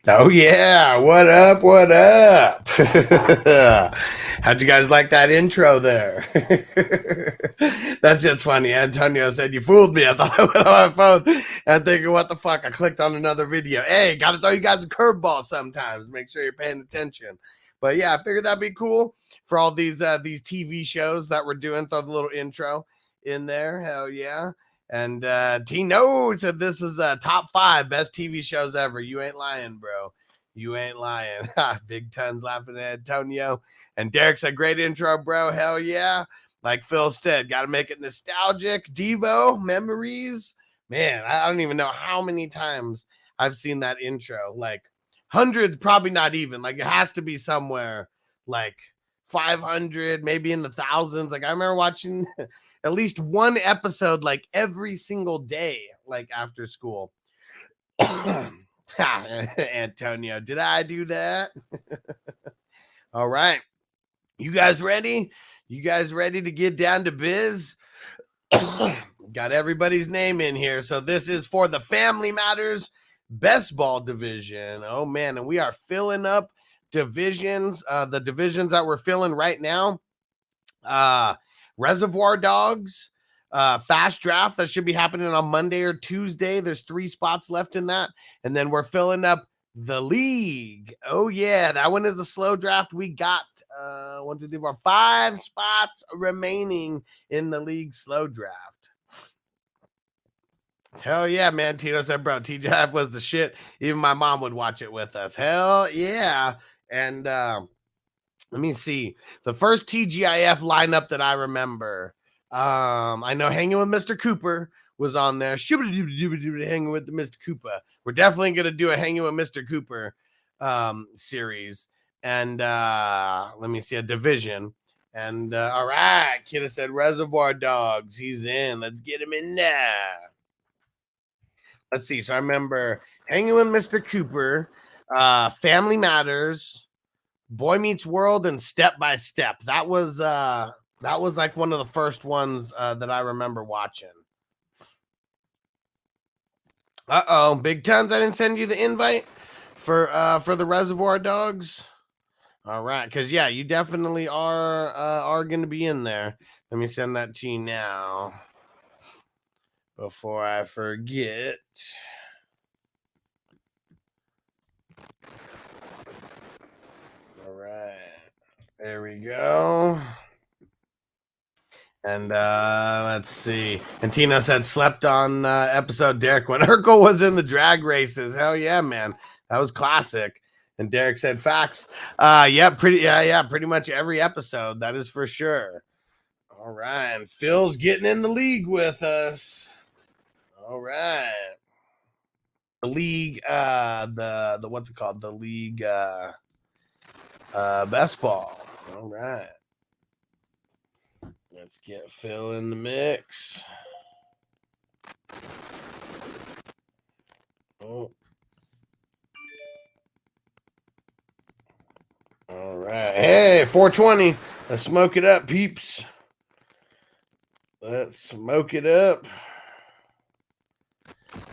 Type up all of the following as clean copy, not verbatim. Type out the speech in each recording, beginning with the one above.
Oh yeah, what up? What up? How'd you guys like that intro there? That's just funny. Antonio said you fooled me. I thought I went on my phone and thinking, what the fuck? I clicked on another video. Hey, gotta throw you guys a curveball sometimes. Make sure you're paying attention. But yeah, I figured that'd be cool for all these TV shows that we're doing. Throw the little intro in there. Hell yeah. And Tino said this is top 5 best TV shows ever. You ain't lying, bro. You ain't lying. Big Tons laughing at Antonio. And Derek said, great intro, bro. Hell yeah. Like Phil said, got to make it nostalgic. Devo, memories. Man, I don't even know how many times I've seen that intro. Like hundreds, probably not even. Like it has to be somewhere like 500, maybe in the thousands. Like I remember watching at least one episode like every single day, like after school. Antonio, did I do that? All right. You guys ready? You guys ready to get down to biz? Got everybody's name in here. So this is for the Family Matters Best Ball division. Oh man, and we are filling up divisions. The divisions that we're filling right now. Reservoir Dogs, fast draft that should be happening on Monday or Tuesday. There's 3 spots left in that. And then we're filling up the league. Oh yeah, that one is a slow draft. We got 1, 2, 3, 4, 5 spots remaining in the league slow draft. Hell yeah, man. Tito said, bro, TGIF was the shit. Even my mom would watch it with us. Hell yeah. And let me see. The first TGIF lineup that I remember. I know Hanging with Mr. Cooper was on there. Hanging with Mr. Cooper. We're definitely going to do a Hanging with Mr. Cooper series. And let me see, a division. And all right, Kidda said Reservoir Dogs. He's in. Let's get him in there. Let's see. So I remember Hanging with Mr. Cooper, Family Matters, Boy Meets World, and Step by Step. That was like one of the first ones that I remember watching. Big Tons. I didn't send you the invite for the Reservoir Dogs. All right, because yeah, you definitely are going to be in there. Let me send that to you now before I forget. All right, there we go. And let's see. And Tina said slept on episode Derek when Urkel was in the drag races. Hell yeah, man. That was classic. And Derek said facts. Pretty much every episode. That is for sure. All right. And Phil's getting in the league with us. All right. The league, the what's it called? The league best ball. All right. Let's get Phil in the mix. Oh. All right. Hey, 420. Let's smoke it up, peeps. Let's smoke it up.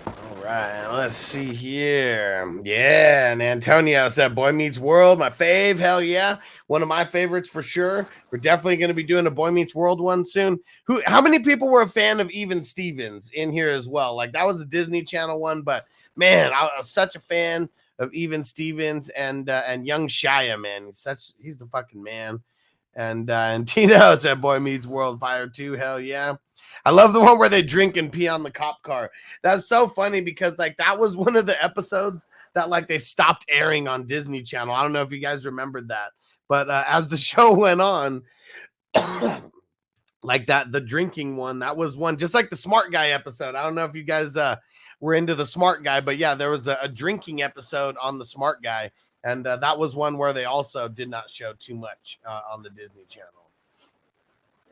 All right. Let's see here. Yeah. And Antonio said Boy Meets World, my fave. Hell yeah. One of my favorites for sure. We're definitely going to be doing a Boy Meets World one soon. How many people were a fan of Even Stevens in here as well? Like that was a Disney Channel one, but man, I was such a fan of Even Stevens and Young Shia, man. He's the fucking man. And Tino said Boy Meets World Fire 2. Hell yeah. I love the one where they drink and pee on the cop car. That's so funny because like that was one of the episodes that like they stopped airing on Disney Channel. I don't know if you guys remembered that, but as the show went on, like that, the drinking one, that was one, just like the Smart Guy episode. I don't know if you guys were into the Smart Guy, but yeah, there was a drinking episode on the Smart Guy. And that was one where they also did not show too much on the Disney Channel.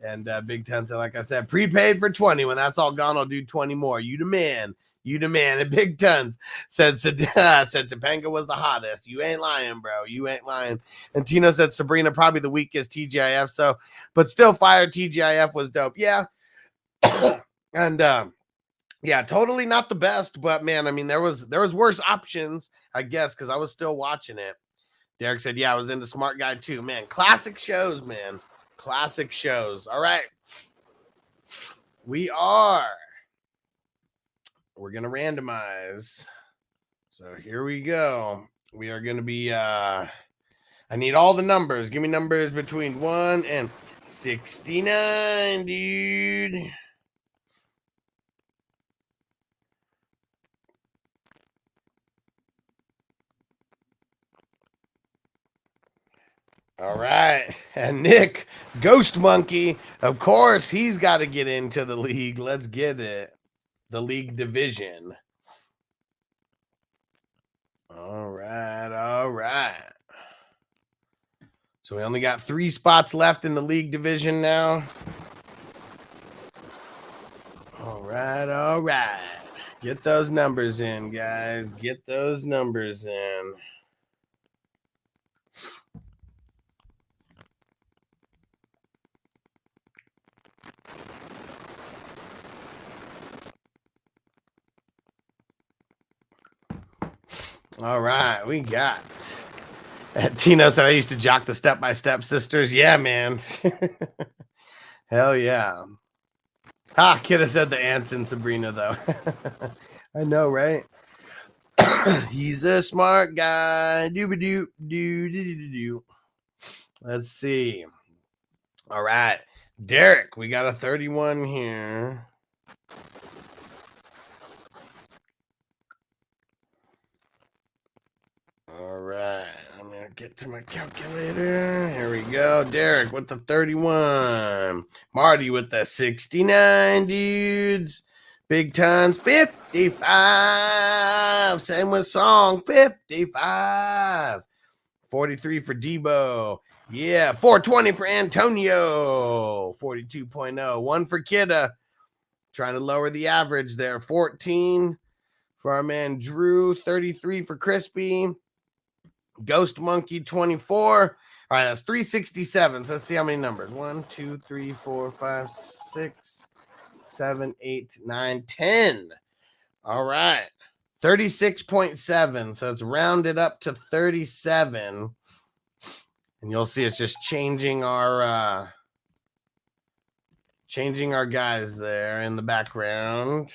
And Big Ten said, like I said, prepaid for 20. When that's all gone, I'll do 20 more. You the man. You the man. And Big Tons said Topanga was the hottest. You ain't lying, bro. You ain't lying. And Tino said Sabrina probably the weakest TGIF. So, but still, Fire TGIF was dope. Yeah. And Yeah, totally not the best, but man, I mean, there was worse options, I guess, because I was still watching it. Derek said, "Yeah, I was into Smart Guy too." Man, classic shows, man, classic shows. All right, we're gonna randomize. So here we go. We are gonna be. I need all the numbers. Give me numbers between 1 and 69, dude. All right. And Nick, Ghost Monkey, of course, he's got to get into the league. Let's get it. The league division. All right. All right. So we only got 3 spots left in the league division now. All right. All right. Get those numbers in, guys. Get those numbers in. All right, we got Tino said I used to jock the Step by Step sisters. Yeah, man. Hell yeah. Ah, Kidda said the ants in Sabrina, though. I know, right? He's a smart guy. Doo-ba-doo. Let's see. All right. Derek, we got a 31 here. All right. I'm going to get to my calculator. Here we go. Derek with the 31. Marty with the 69, dudes. Big Tons, 55. Same with Song, 55. 43 for Debo. Yeah, 420 for Antonio. 42.0. 1 for Kidda. Trying to lower the average there. 14 for our man Drew. 33 for Crispy. Ghost Monkey, 24. All right, that's 367. So let's see how many numbers. 1, 2, 3, 4, 5, 6, 7, 8, 9, 10. All right. 36.7. So it's rounded up to 37. And you'll see it's just changing our guys there in the background.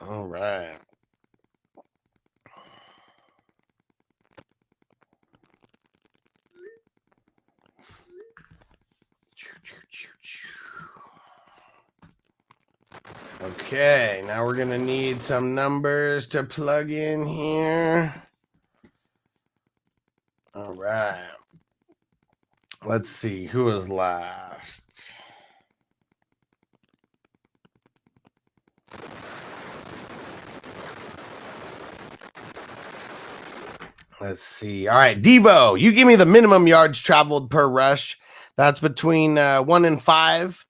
All right. Okay, now we're going to need some numbers to plug in here. All right. Let's see who was last. Let's see. All right, Devo, you give me the minimum yards traveled per rush. That's between 1 and 5.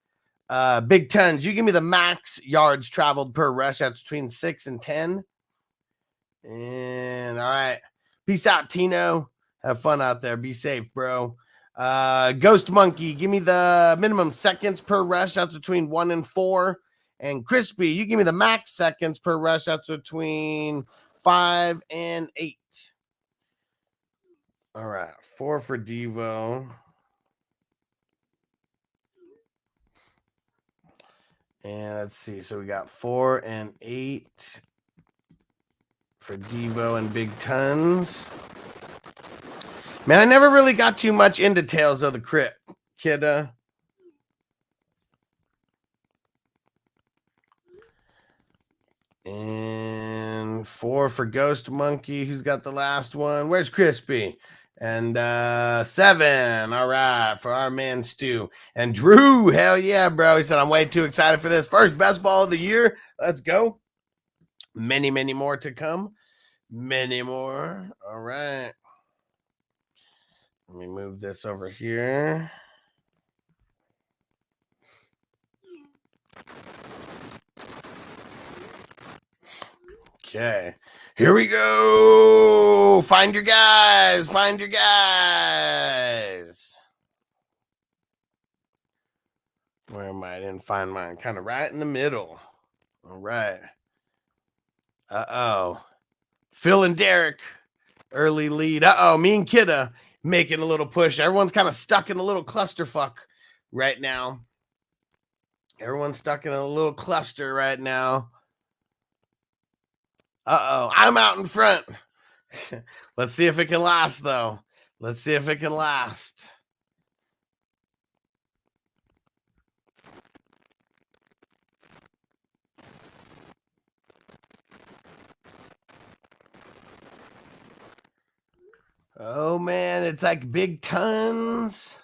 Big Tons, you give me the max yards traveled per rush. That's between 6 and 10. And all right. Peace out, Tino. Have fun out there. Be safe, bro. Ghost Monkey, give me the minimum seconds per rush. That's between 1 and 4. And Crispy, you give me the max seconds per rush. That's between 5 and 8. All right. 4 for Devo. And let's see. So we got 4 and 8 for Devo and Big Tons. Man, I never really got too much into Tales of the Crypt, Kidda. And 4 for Ghost Monkey. Who's got the last one? Where's Crispy? And 7. All right, for our man Stu. And Drew, hell yeah, bro. He said, I'm way too excited for this. First best ball of the year. Let's go. Many, many more to come. Many more. All right. Let me move this over here. Okay. Here we go. Find your guys. Find your guys. I didn't find mine. Kind of right in the middle. All right. Uh-oh. Phil and Derek, early lead. Uh-oh, me and Kidda making a little push. Everyone's kind of stuck in a little clusterfuck right now. Everyone's stuck in a little cluster right now. Uh-oh, I'm out in front. Let's see if it can last, though. Let's see if it can last. Oh, man, it's like big tons.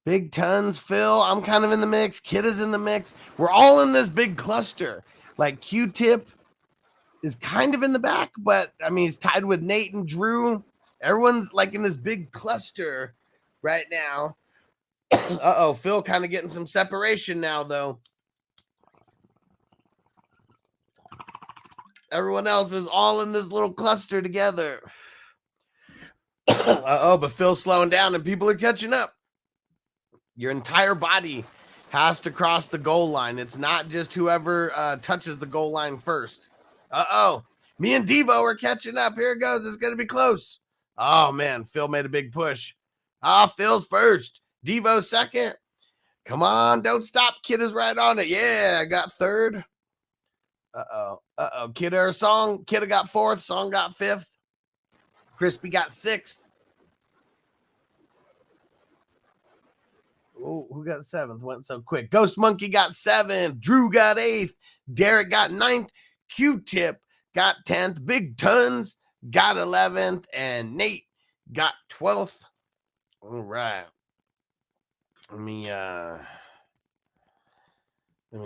Big tons, Phil. I'm kind of in the mix. Kid is in the mix. We're all in this big cluster. Like Q-Tip is kind of in the back, but I mean, he's tied with Nate and Drew. Everyone's like in this big cluster right now. Uh-oh, Phil kind of getting some separation now, though. Everyone else is all in this little cluster together. Uh-oh, but Phil's slowing down and people are catching up. Your entire body has to cross the goal line. It's not just whoever touches the goal line first. Uh-oh, me and Devo are catching up. Here it goes. It's going to be close. Oh, man, Phil made a big push. Ah, Phil's first. Devo second. Come on, don't stop. Kid is right on it. Yeah, I got third. Uh-oh. Uh-oh. Kidda or Song. Kidda got fourth. Song got fifth. Crispy got sixth. Oh, who got seventh? Went so quick. Ghost Monkey got seventh. Drew got eighth. Derek got ninth. Q-Tip got 10th. Big Tons got 11th. And Nate got 12th. All right. Let me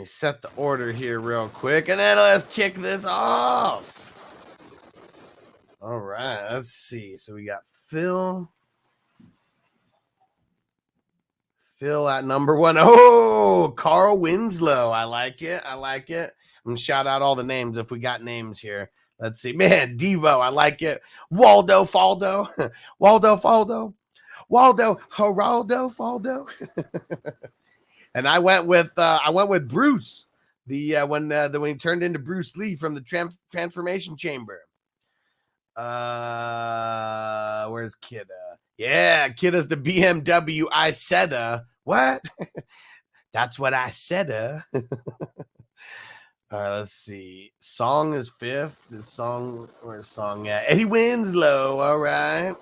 set the order here real quick, and then let's kick this off. All right, let's see. So we got Phil at number 1. Oh, Carl Winslow. I like it. I'm gonna shout out all the names if we got names here. Let's see. Man, Devo, I like it. Waldo Faldo. Waldo Faldo. Waldo Geraldo Faldo. And I went with Bruce, when he turned into Bruce Lee from the Transformation Chamber. Where's Kidda? Yeah, Kidda's the BMW I said. What? That's what I said. All right, let's see. Song is 5th. Where's Song at? Eddie Winslow. All right.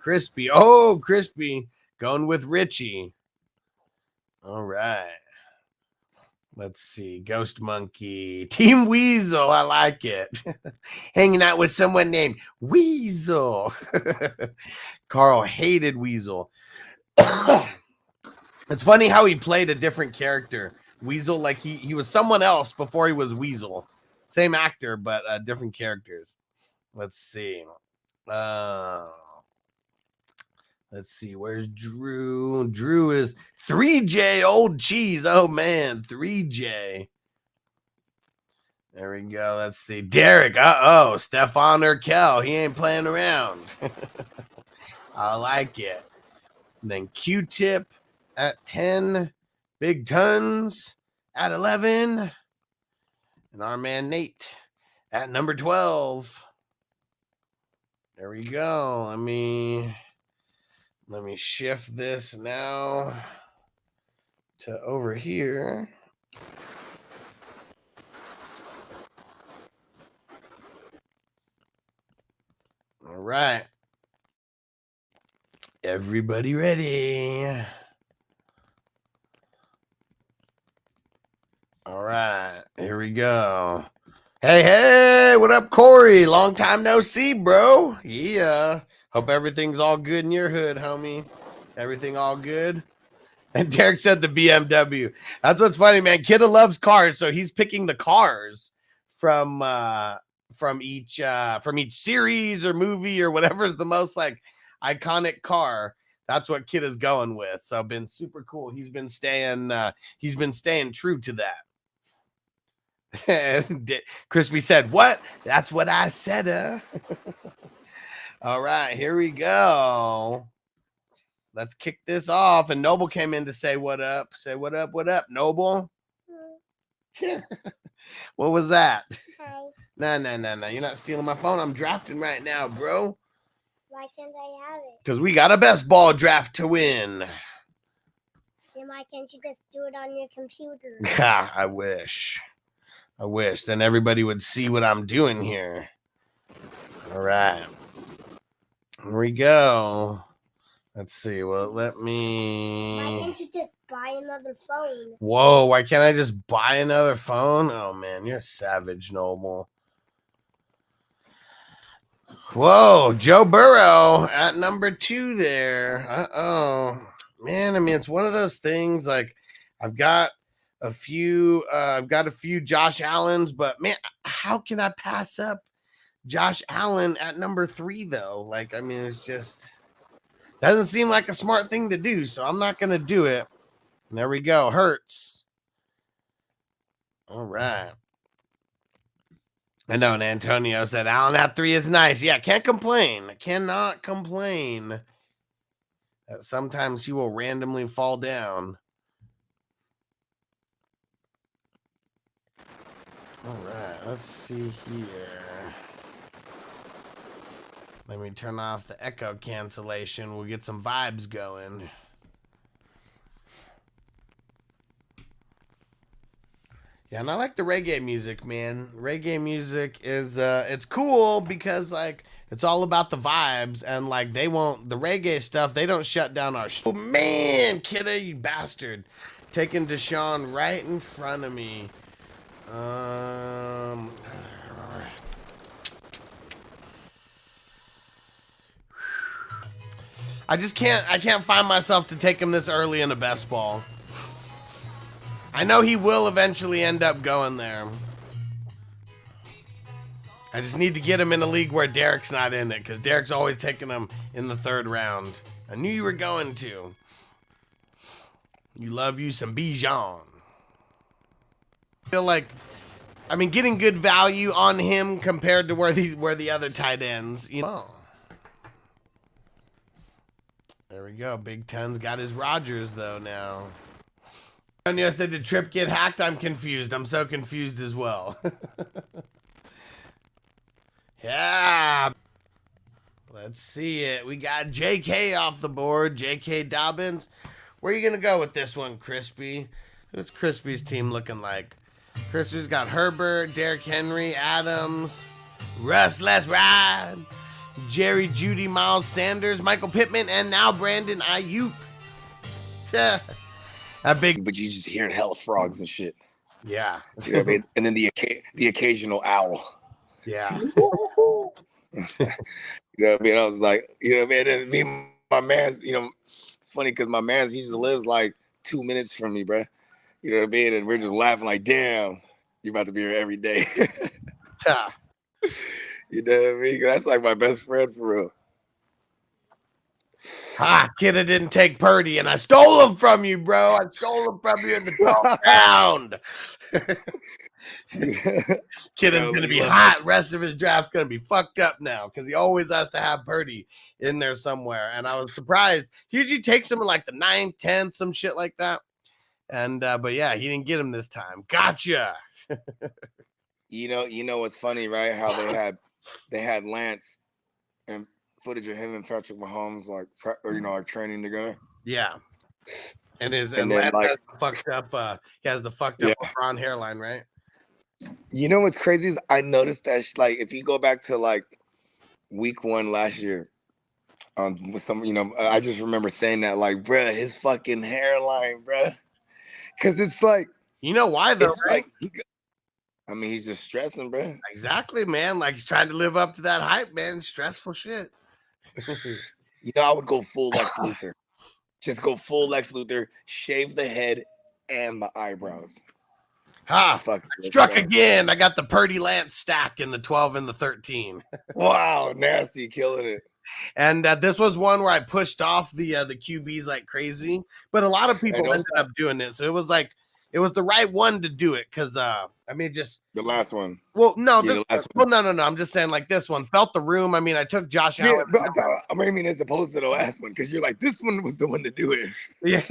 Crispy. Oh, Crispy going with Richie. All right. Let's see. Ghost Monkey. Team Weasel. I like it. Hanging out with someone named Weasel. Carl hated Weasel. It's funny how he played a different character. Weasel, like he was someone else before he was Weasel. Same actor, but different characters. Let's see. Let's see, where's Drew? Drew is 3J, old cheese. Oh, man, 3J. There we go. Let's see. Derek, uh-oh. Stefan Urkel, he ain't playing around. I like it. And then Q-Tip at 10. Big Tons at 11. And our man Nate at number 12. There we go. Let me shift this now to over here. All right. Everybody ready? All right. Here we go. Hey, what up, Corey? Long time no see, bro. Yeah. Hope everything's all good in your hood, homie. Everything all good? And Derek said the BMW. That's what's funny, man. Kidda loves cars, so he's picking the cars from each series or movie or whatever's the most like iconic car. That's what Kidda's going with. So been super cool. He's been staying true to that. Crispy said, "What? That's what I said." All right, here we go. let's kick this off. And Noble came in to say what up. Say what up, Noble. What was that? Hi. No. You're not stealing my phone. I'm drafting right now, bro. Why can't I have it? Because we got a best ball draft to win. Then why can't you just do it on your computer? I wish. Then everybody would see what I'm doing here. All right. Here we go. Let's see. Well, let me... Why can't you just buy another phone? Whoa, why can't I just buy another phone? Oh, man, you're savage, Noble. Whoa, Joe Burrow at number 2 there. Uh-oh. Man, I mean, it's one of those things, like, I've got a few Josh Allens, but, man, how can I pass up Josh Allen at number 3, though? Like, I mean, it's just... doesn't seem like a smart thing to do, so I'm not going to do it. And there we go. Hurts. All right. I know, and Antonio said Allen at 3 is nice. Yeah, can't complain. Cannot complain. Sometimes he will randomly fall down. All right, let's see here. Let me turn off the echo cancellation. We'll get some vibes going. Yeah, and I like the reggae music, man. Reggae music is it's cool because like it's all about the vibes, and like the reggae stuff, they don't shut down our oh man, kidda, you bastard. Taking Deshaun right in front of me. I can't find myself to take him this early in a best ball. I know he will eventually end up going there. I just need to get him in a league where Derek's not in it, because Derek's always taking him in the 3rd round. I knew you were going to. You love you some Bijan. I feel like, I mean, getting good value on him compared to where the other tight ends, you know. There we go. Big Ten's got his Rodgers, though, now. Antonio said, did Trip get hacked? I'm confused. I'm so confused as well. Yeah. Let's see it. We got JK off the board. JK Dobbins. Where are you going to go with this one, Crispy? What's Crispy's team looking like? Crispy's got Herbert, Derrick Henry, Adams, Russ, let's ride. Jerry, Judy, Miles Sanders, Michael Pittman, and now Brandon Ayuk. That big, but you just hearing hella frogs and shit. Yeah. You know what I mean? And then the occasional owl. Yeah. You know what I mean? I was like, you know what I mean? And me and my man's, you know, it's funny because my man's, he just lives like 2 minutes from me, bro. You know what I mean? And we're just laughing like, damn, you're about to be here every day. You know what I mean? That's like my best friend for real. Kidda didn't take Purdy, and I stole him from you, bro. I stole him from you in the 12th round. Kidda's going to be hot. Rest of his draft's going to be fucked up now because he always has to have Purdy in there somewhere. And I was surprised. He usually takes him in like the 9th, 10th, some shit like that. And but yeah, he didn't get him this time. Gotcha. You know what's funny, right? How they had Lance and footage of him and Patrick Mahomes like training together. Yeah. And Lance like, has the fucked up he has the fucked up LeBron hairline, right? You know what's crazy is I noticed that like if you go back to like week 1 last year, with some, I just remember saying that like, bruh, his fucking hairline, bruh. Cause it's like, you know why though, right? Like, I mean, he's just stressing, bro. Exactly, man. Like he's trying to live up to that hype, man. Stressful shit. I would go full Lex Luthor. Just go full Lex Luthor, shave the head and the eyebrows. Fuck. Struck again. I got the Purdy Lance stack in the 12 and the 13. Wow, nasty, killing it. And this was one where I pushed off the QBs like crazy, but a lot of people ended up doing it. So it was it was the right one to do it because I mean, just the last one. well, no, Yeah, this, the last one. no. I'm just saying like this one felt the room. I mean, I took Josh Yeah, Allen. but I mean, as opposed to the last one, because you're like, this one was the one to do it. Yeah.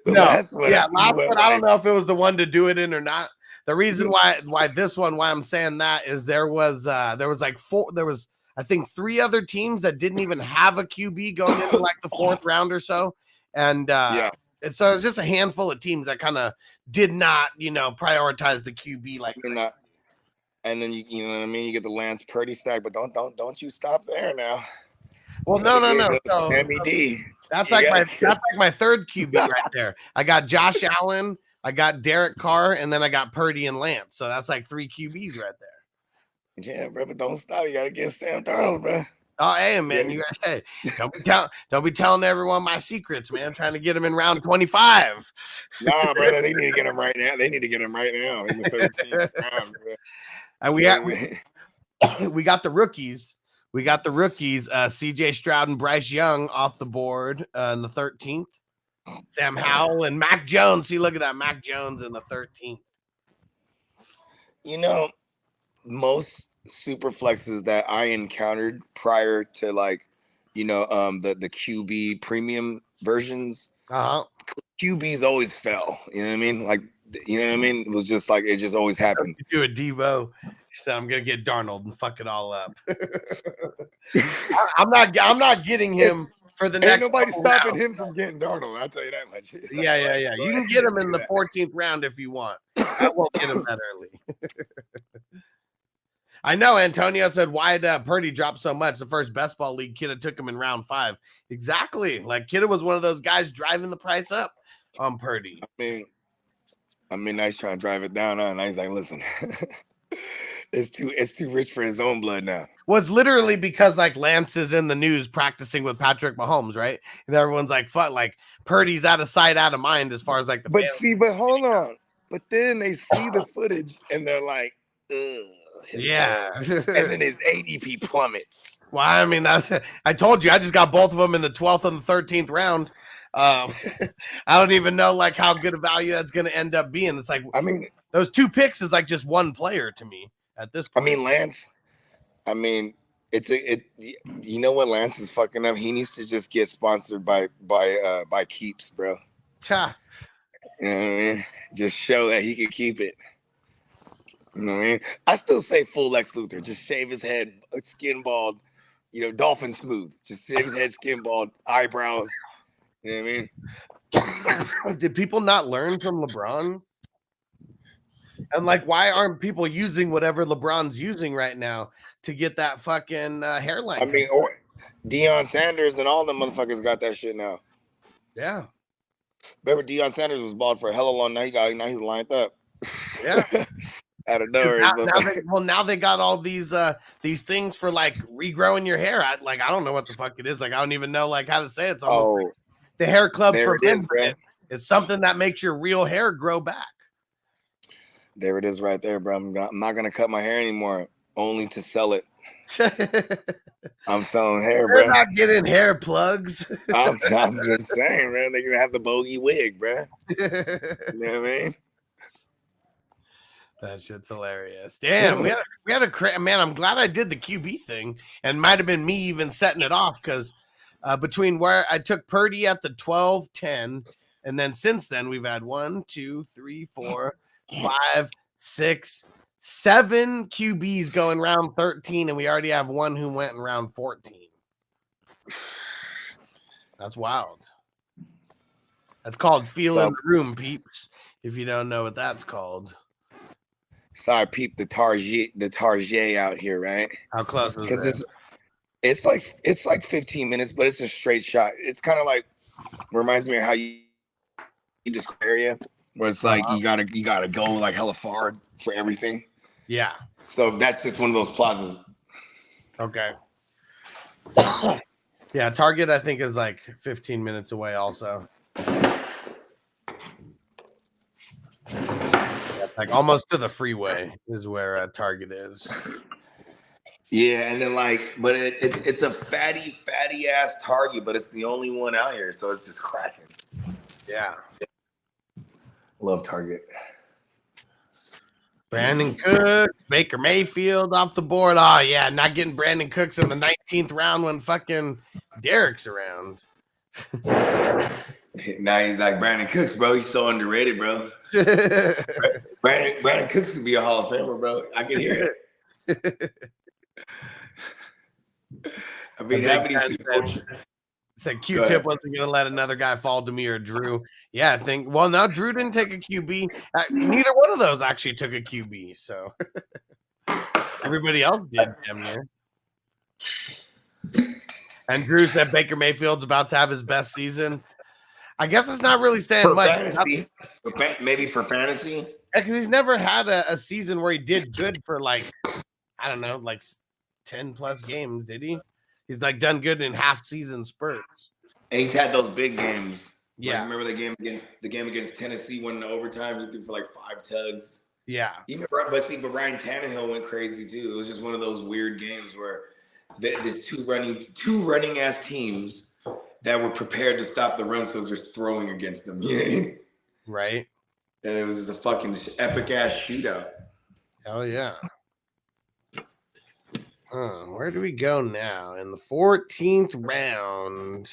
The No, last one, yeah, last went one. I don't know if it was the one to do it in or not. The reason why this one, why I'm saying that is there was like I think 3 other teams that didn't even have a QB going into like the 4th round or so, and yeah. and so it's just a handful of teams that kind of did not, prioritize the QB like. And then you know what I mean. You get the Lance Purdy stack, but don't you stop there now. Well, no. So MED. That's like my 3rd QB right there. I got Josh Allen, I got Derek Carr, and then I got Purdy and Lance. So that's like 3 QBs right there. Yeah, bro, but don't stop. You gotta get Sam Darnold, bro. Oh, hey, man, hey, don't be telling everyone my secrets, man. I'm trying to get him in round 25. Nah, brother, they need to get him right now. They need to get him right now in the 13th round, bro. And we got the rookies. We got the rookies, CJ Stroud and Bryce Young off the board in the 13th. Sam Howell and Mac Jones. See, look at that. Mac Jones in the 13th. You know, most super flexes that I encountered prior to like, the QB premium versions, QBs always fell. You know what I mean? Like, you know what I mean? It was just like, it just always happened. You do a Devo. He said, I'm gonna get Darnold and fuck it all up. I'm not getting him for the next. Ain't nobody stopping him from getting Darnold. I'll tell you that much. Yeah. You can get him in the 14th round if you want. I won't get him that early. I know Antonio said, why did Purdy drop so much? The first best ball league Kidda took him in round 5. Exactly. Like Kidda was one of those guys driving the price up on Purdy. I mean, nice trying to drive it down. And he's like, listen, it's too rich for his own blood now. Well, it's literally because like Lance is in the news practicing with Patrick Mahomes, right? And everyone's like, fuck, like Purdy's out of sight, out of mind as far as like the but hold on. But then they see the footage and they're like, ugh. Yeah. And then his ADP plummets. Well, I mean, I told you, I just got both of them in the 12th and the 13th round. I don't even know like how good a value that's going to end up being. It's like, I mean, those 2 picks is like just one player to me at this point. I mean, Lance, you know what Lance is fucking up? He needs to just get sponsored by Keeps, bro. Ha. You know what I mean? Just show that he can keep it. You know what I mean? I still say full Lex Luthor. Just shave his head, skin bald, dolphin smooth. Just shave his head, skin bald, eyebrows. You know what I mean? Did people not learn from LeBron? And like, why aren't people using whatever LeBron's using right now to get that fucking hairline? I mean, or Deion Sanders and all them motherfuckers got that shit now. Yeah. Remember, Deion Sanders was bald for a hell of a long time. Now he's lined up. Yeah. Out of nowhere. Now they got all these things for like regrowing your hair. I don't know what the fuck it is. Like I don't even know like how to say it. It's almost the hair club for men. It's something that makes your real hair grow back. There it is right there, bro. I'm not gonna cut my hair anymore, only to sell it. I'm selling hair, bro. They're not getting hair plugs. I'm just saying, man. They're gonna have the bogey wig, bro. You know what I mean? That shit's hilarious. Damn, we had a man. I'm glad I did the QB thing, and might have been me even setting it off because between where I took Purdy at the 12, 10, and then since then we've had 1, 2, 3, 4, 5, 6, 7 QBs going round 13, and we already have one who went in round 14. That's wild. That's called feeling the room, peeps. If you don't know what that's called. So I peeped the Target out here, right? How close is it? It's like 15 minutes, but it's a straight shot. It's kind of like reminds me of how you just area where it's like you gotta go like hella far for everything. Yeah. So that's just one of those plazas. Okay. Yeah, Target I think is like 15 minutes away also. Like almost to the freeway is where Target is. Yeah, and then but it's a fatty ass Target, but it's the only one out here, so it's just cracking. Yeah. Love Target. Brandon Cooks, Baker Mayfield off the board. Oh, yeah, not getting Brandon Cooks in the 19th round when fucking Derek's around. Now he's like Brandon Cooks, bro. He's so underrated, bro. Brandon Cooks could be a Hall of Famer, bro. I can hear it. I mean, how many said Q-Tip wasn't going to let another guy fall to me or Drew. Yeah, I think. Well, no, Drew didn't take a QB. Neither one of those actually took a QB. So everybody else did, damn near. And Drew said Baker Mayfield's about to have his best season. I guess it's not really saying much. Fantasy. Maybe for fantasy. Yeah, because he's never had a season where he did good for like, I don't know, like 10 plus games, did he? He's like done good in half season spurts. And he's had those big games. Yeah. Like, remember the game against Tennessee went into overtime? He threw for like 5 tugs. Yeah. But Ryan Tannehill went crazy too. It was just one of those weird games where there's two running ass teams that were prepared to stop the run, so just throwing against them. Yeah. Right. And it was just a fucking epic ass shootout. Hell yeah. Where do we go now? In the 14th round.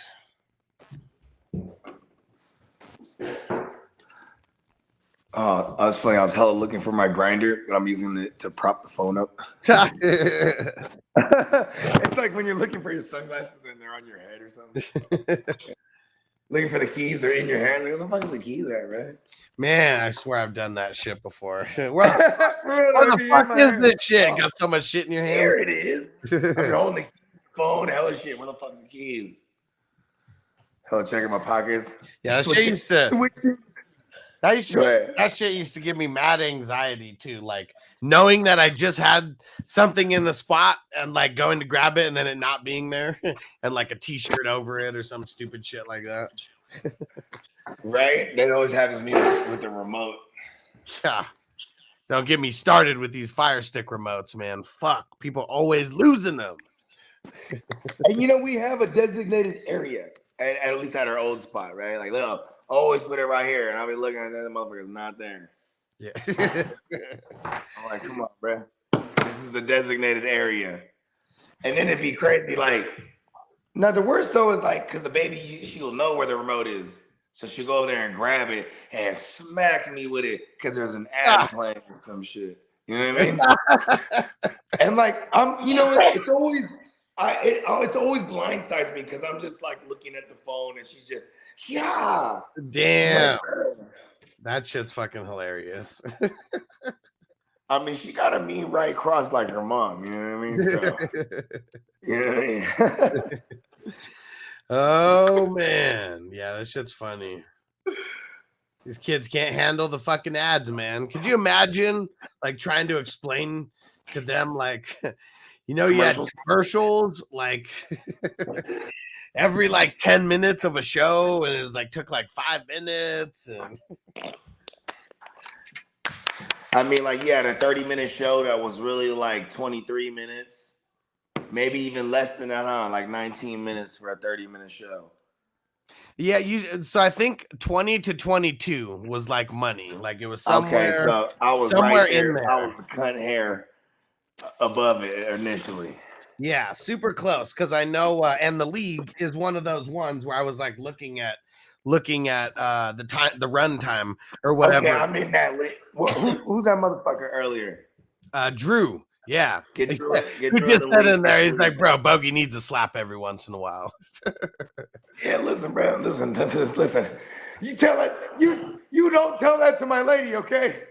That's funny. I was hella looking for my grinder, but I'm using it to prop the phone up. It's like when you're looking for your sunglasses and they're on your head or something. Looking for the keys, they're in your hand. Like, what the fuck is the keys at, right? Man, I swear I've done that shit before. Where the fuck is this shit? Got so much shit in your hand. Here it is. I'm holding the phone. Hella shit. Where the fuck are the keys? Hella checking my pockets. Yeah, that shit used to. That shit used to give me mad anxiety too. Like knowing that I just had something in the spot and like going to grab it and then it not being there and like a t-shirt over it or some stupid shit like that. Right? That always happens to me with the remote. Yeah. Don't get me started with these Fire Stick remotes, man. Fuck. People always losing them. And you know, we have a designated area, at least at our old spot, right? Like, look, always put it right here. And I'll be looking at that, the motherfucker's not there. Yeah. I'm like, come on, bro. This is a designated area. And then it'd be crazy, like, now the worst though is like, because the baby, she'll know where the remote is. So she'll go over there and grab it and smack me with it because there's an ad playing or some shit. You know what I mean? And like, it's always blindsides me because I'm just like looking at the phone and she's just, yeah. Damn. That shit's fucking hilarious. I mean, she got a mean right cross like her mom. You know what I mean? So, you know what I mean? Oh, man. Yeah, that shit's funny. These kids can't handle the fucking ads, man. Could you imagine, like, trying to explain to them, like, you had commercials, like, every, like, 10 minutes of a show, and it was, like, took, like, 5 minutes, and... I mean, like, you had a 30-minute show that was really, like, 23 minutes. Maybe even less than that, huh? Like 19 minutes for a 30-minute show. Yeah, so I think 20 to 22 was like money. Like it was somewhere. Okay, so I was somewhere right there. in there. I was cutting hair above it initially. Yeah, super close. Because I know, and the league is one of those ones where I was like looking at the run time or whatever. Okay, I'm in that league. Who's that motherfucker earlier? Drew. Yeah. Get Who just said in there, he's like, bro, Bogey needs a slap every once in a while. Yeah, listen, bro. Listen. You tell it. You don't tell that to my lady, okay?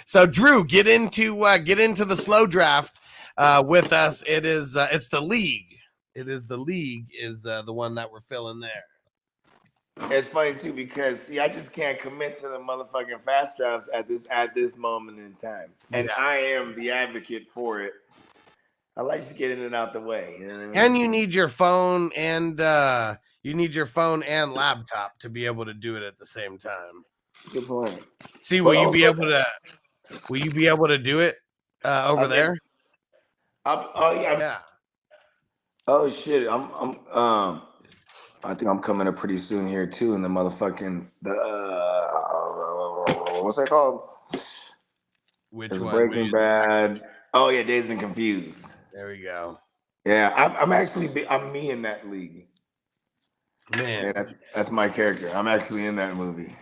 So Drew, get into the slow draft with us. It's the league. Is the one that we're filling there. It's funny too because I just can't commit to the motherfucking fast drafts at this moment in time, and I am the advocate for it. I like to get in and out the way, you know what I mean? And you need your phone and laptop to be able to do it at the same time. Good point. See, will you be able to do it over there? Oh yeah. Oh shit! I think I'm coming up pretty soon here too. In the motherfucking what's that called? Which There's one? Breaking Bad. Oh yeah, Dazed and Confused. There we go. Yeah, I'm me in that league. Man. Yeah, that's my character. I'm actually in that movie.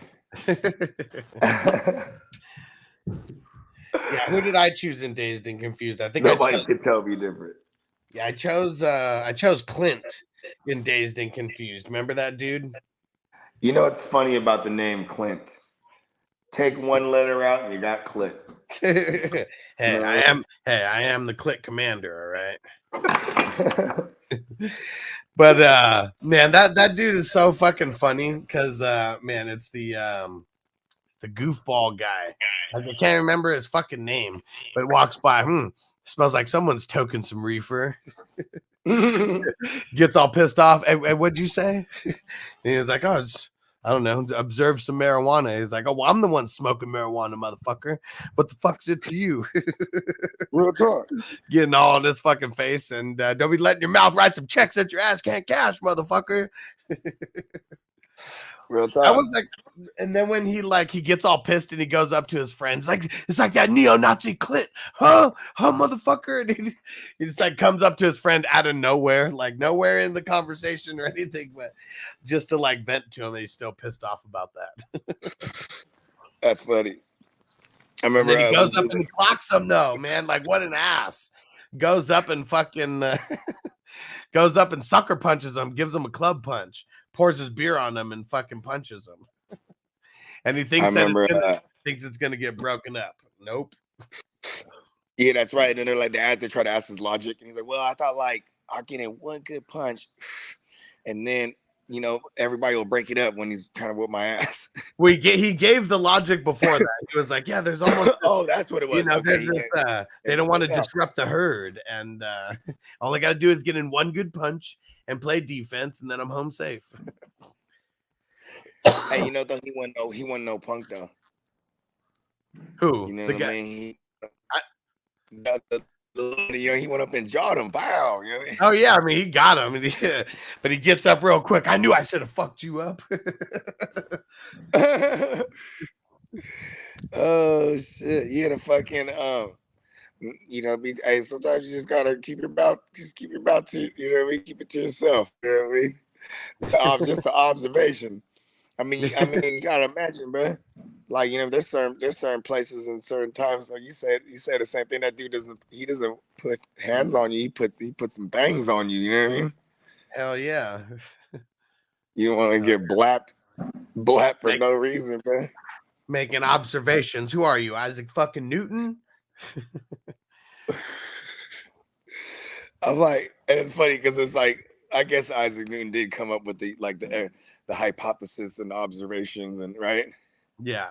Yeah, who did I choose in Dazed and Confused? I think Nobody could tell me different. Yeah, I chose Clint in Dazed and Confused. Remember that dude? You know what's funny about the name Clint? Take one letter out and you got Clint. Hey, No. I am the Clint commander, all right? But man, that dude is so fucking funny because man, it's the goofball guy. Like, I can't remember his fucking name, but walks by, smells like someone's toking some reefer. Gets all pissed off. Hey, what'd you say? And he was like, oh, I don't know, observe some marijuana. He's like, oh, well, I'm the one smoking marijuana, motherfucker. What the fuck's it to you? Real talk. Getting all in his fucking face, and don't be letting your mouth write some checks that your ass can't cash, motherfucker. Real talk. I was like, and then when he gets all pissed and he goes up to his friends, like, it's like that neo-Nazi Clint, huh, motherfucker. And he just like comes up to his friend out of nowhere, like nowhere in the conversation or anything, but just to like vent to him. And he's still pissed off about that. That's funny. I remember and then he goes up and he clocks him though, man. Like, what an ass. Goes up and fucking goes up and sucker punches him, gives him a club punch, pours his beer on him and fucking punches him. And he thinks thinks it's gonna get broken up. Nope. Yeah, that's right. And then they're like, they try to ask his logic, and he's like, "Well, I thought like I'll get in one good punch, and then everybody will break it up when he's trying to whip my ass." Well, he gave the logic before that. He was like, "Yeah, there's almost oh, that's what it was." They don't want to disrupt the herd, and all I got to do is get in one good punch and play defense, and then I'm home safe. Hey, though he wasn't no punk though. Who? You know what I mean? He went up and jawed him. Wow. You know what I mean? Oh yeah, I mean he got him, but he gets up real quick. I knew I should have fucked you up. Oh shit! You had a fucking hey, sometimes you just gotta keep your mouth to, keep it to yourself. You know what I mean? Just the observation. I mean, you gotta imagine, bro. Like, there's certain places and certain times. So you say the same thing. That dude doesn't put hands on you. He puts some bangs on you. You know what I mean? Hell yeah. You don't want to get blapped for no reason, bro. Making observations. Who are you, Isaac fucking Newton? I'm like, and it's funny because it's like, I guess Isaac Newton did come up with the hypothesis and observations, and right? Yeah.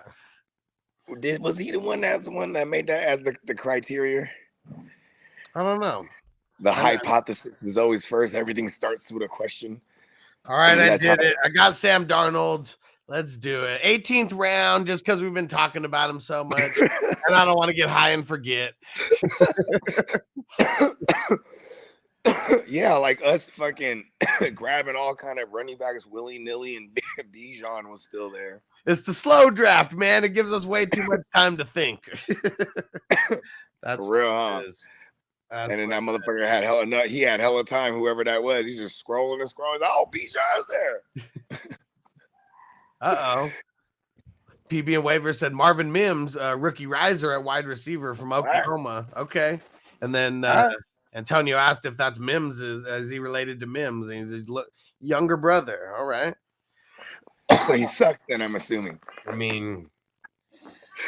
Was he the one that made that as the criteria? I don't know. The hypothesis is always first. Everything starts with a question. All right, I did it. I got Sam Darnold. Let's do it. 18th round, just because we've been talking about him so much, and I don't want to get high and forget. Yeah, like us fucking grabbing all kind of running backs willy-nilly, and Bijan was still there. It's the slow draft, man. It gives us way too much time to think. That's for real, huh? And then that motherfucker had hella time, whoever that was. He's just scrolling and scrolling. Oh, Bijan's there. Uh-oh. PB and Waiver said Marvin Mims, rookie riser at wide receiver from Oklahoma. Right. Okay. And then Antonio asked if that's Mims, is he related to Mims? And he's his younger brother. All right. So he sucks then, I'm assuming. I mean,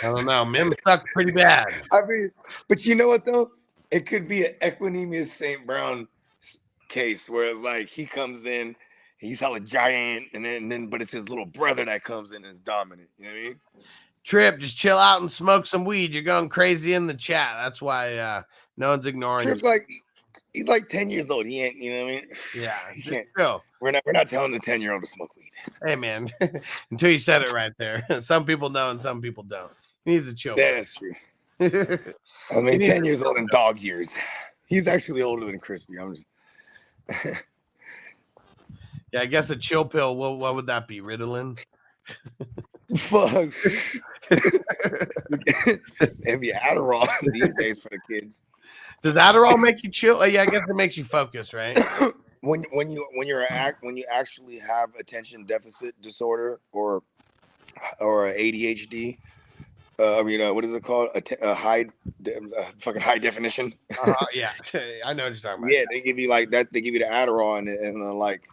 I don't know. Mims sucked pretty bad. I mean, but you know what, though? It could be an Equanimous St. Brown case where it's like he comes in, he's hella giant, and then but it's his little brother that comes in and is dominant. You know what I mean? Trip, just chill out and smoke some weed. You're going crazy in the chat. That's why no one's ignoring Trip's you. He's like 10 years old. He ain't, you know what I mean? Yeah. He can't. Chill. We're not telling the 10-year-old to smoke weed. Hey man, until you said it right there. Some people know and some people don't. He needs to chill. That is true. I mean, 10 years old in dog years. He's actually older than Crispy. I'm just Yeah, I guess a chill pill. What would that be? Ritalin? Fuck. It'd be Adderall these days for the kids. Does Adderall make you chill? Oh, yeah, I guess it makes you focus, right? when you actually have attention deficit disorder or ADHD, what is it called? Fucking high definition. Yeah, I know what you're talking about. Yeah, they give you like that. They give you the Adderall and like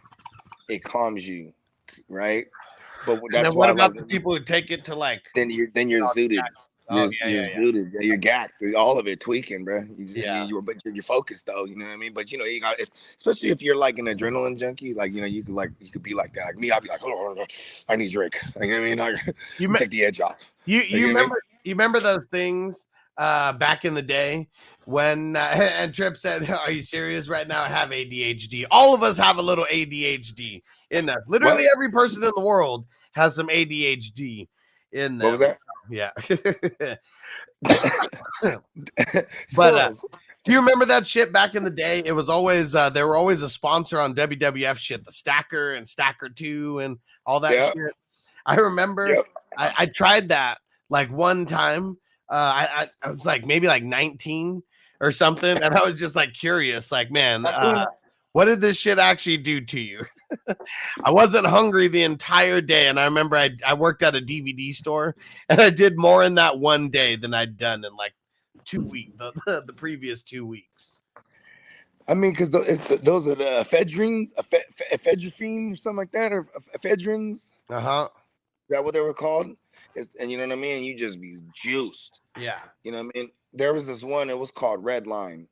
it calms you, right? But And that's then what why, about like, the people who take it to like? then you're zooted. Oh You're zooted. You're gacked. All of it tweaking, bro. But you're focused though. You know what I mean? But you got, especially if you're like an adrenaline junkie, like you could be like that. Like me, I'd be like, hold on, I need Drake. Like, you know what I mean? Like, take the edge off. You remember? I mean? You remember those things back in the day when and Trip said, "Are you serious? Right now, I have ADHD. All of us have a little ADHD in us. Literally, every person in the world has some ADHD in them." What was that? Yeah. But do you remember that shit back in the day? It was always they were always a sponsor on WWF shit, the Stacker and Stacker 2 and all that shit. I remember I tried that like one time. I was like maybe like 19 or something, and I was just like curious, like, man, what did this shit actually do to you? I wasn't hungry the entire day, and I remember I worked at a DVD store, and I did more in that one day than I'd done in like 2 weeks, the previous 2 weeks. I mean, because those are the ephedrines, ephedrine or something like that, or ephedrines. Is that what they were called? And you know what I mean? You just be juiced. Yeah. You know what I mean? There was this one, it was called Red Line.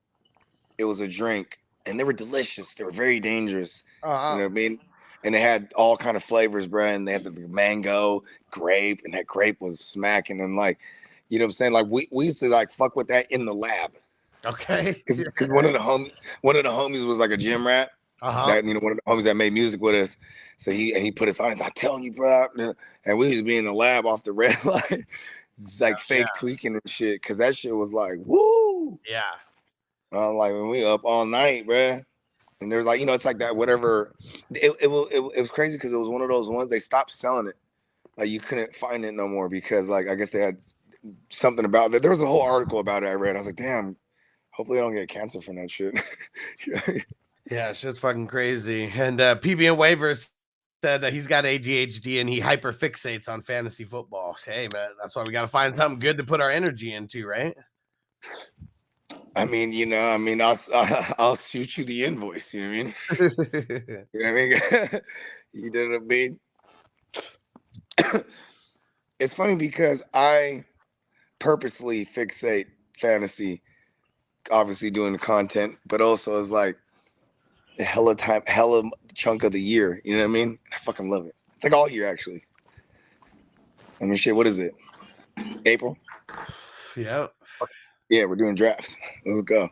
It was a drink, and they were delicious. They were very dangerous. You know what I mean? And they had all kind of flavors, bro. And they had the mango, grape, and that grape was smacking. And like, you know what I'm saying? Like we used to like fuck with that in the lab. Okay. Because one of the homies was like a gym rat. That, one of the homies that made music with us. So he put us on. He's like, telling you, bro. And we used to be in the lab off the Red Line. It's like fake tweaking and shit. Cause that shit was like, woo. Yeah. Like when we up all night, bro. And there's like, it's like that, whatever. It was crazy because it was one of those ones they stopped selling it. Like you couldn't find it no more because like I guess they had something about that. There was a whole article about it I read. I was like, damn, hopefully I don't get cancer from that shit. Yeah, shit's fucking crazy. And PB and Waivers said that he's got ADHD and he hyperfixates on fantasy football. Hey, man, that's why we got to find something good to put our energy into, right? I mean, I'll shoot you the invoice. You know what I mean? You know what I mean? You know what I mean? It's funny because I purposely fixate fantasy, obviously doing the content, but also it's like a hella chunk of the year. You know what I mean? I fucking love it. It's like all year actually. I mean, shit. What is it? April? Yep. Yeah, we're doing drafts. Let's go.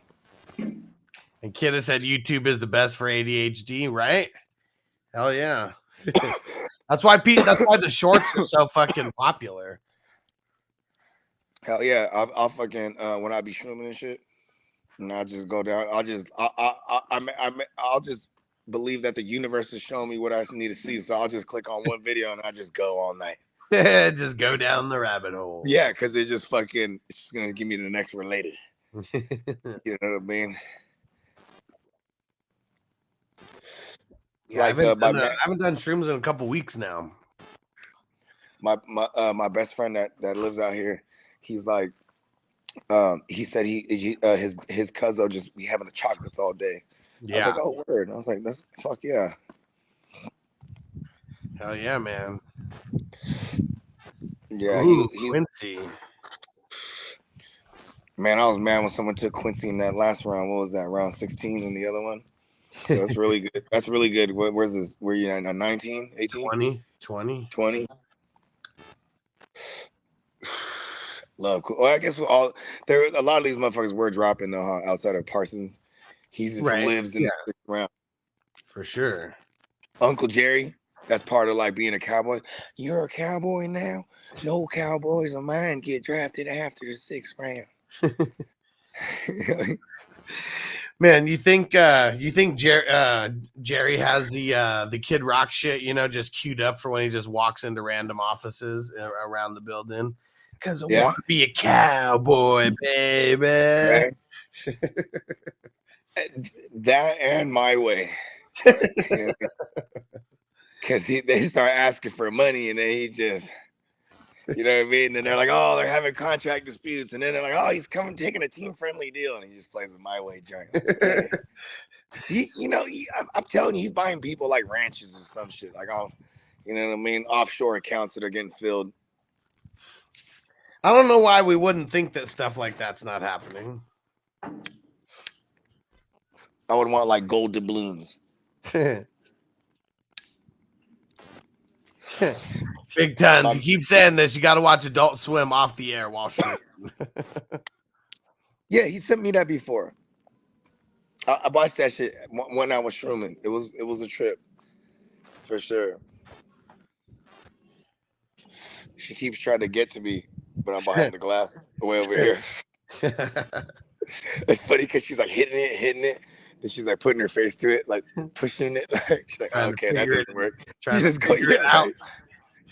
And Kidda said YouTube is the best for ADHD, right? Hell yeah. That's why the shorts are so fucking popular. Hell yeah. I'll fucking when I be streaming and shit, and I'll just go down. I'll just believe that the universe is showing me what I need to see. So I'll just click on one video and I just go all night. Just go down the rabbit hole. Yeah, because it's just gonna give me the next related. You know what I mean? Yeah, like, I haven't done streams in a couple weeks now. My best friend that lives out here, he's like, he said his cousin just be having the chocolates all day. Yeah. I was like, oh word. I was like, that's fuck yeah. Hell yeah, man. Yeah, he's Quincy. Man, I was mad when someone took Quincy in that last round. What was that? Round 16 in the other one? So that's really good. That's really good. Where's this? Where you at? 19, 18? 20. Love. Well, I guess a lot of these motherfuckers were dropping though, huh? Outside of Parsons. He just lives in the 6th round. For sure. Uncle Jerry, that's part of like being a cowboy. You're a cowboy now? No cowboys of mine get drafted after the 6th round. Man, you think Jerry has the Kid Rock shit, just queued up for when he just walks into random offices around the building? Because I want to be a cowboy, baby. Right? That and My Way. Because they start asking for money, and then he just, you know what I mean? And they're like, oh, they're having contract disputes, and then they're like, oh, he's coming taking a team friendly deal, and he just plays a My Way joint. Like, I'm telling you, he's buying people like ranches or some shit, like off, you know what I mean, offshore accounts that are getting filled. I don't know why we wouldn't think that stuff like that's not happening. I would want like gold doubloons. Big Tons. You keep saying this. You got to watch Adult Swim off the air while streaming. Yeah, he sent me that before. I watched that shit when I was shrooming. It was a trip for sure. She keeps trying to get to me, but I'm behind the glass, way over here. It's funny because she's like hitting it, and she's like putting her face to it, like pushing it. Like she's like, oh, okay, that doesn't work. You just go it out. Right.